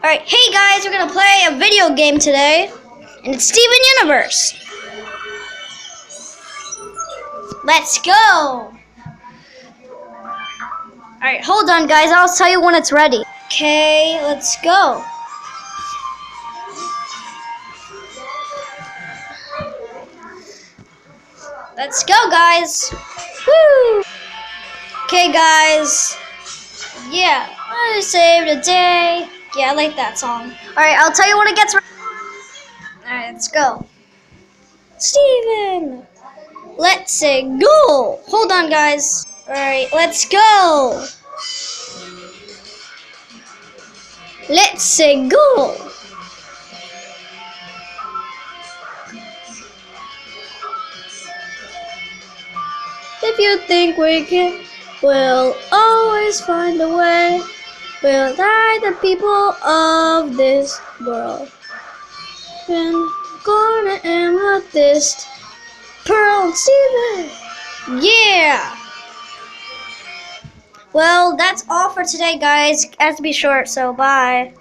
Alright, hey guys, we're gonna play a video game today, and it's Steven Universe. Let's go! Alright, hold on guys, I'll tell you when it's ready. Okay, let's go. Let's go guys! Woo! Okay guys, yeah, I saved a day. Yeah, I like that song. Alright, I'll tell you when it gets ready. Alright, let's go. Steven! Let's say go! Hold on, guys. Alright, let's go! Let's say go! If you think we can, we'll always find a way. We'll guide the people of this world. Been gonna amethyst, Pearl and Steven. Yeah! Well, that's all for today, guys. It has to be short, so bye.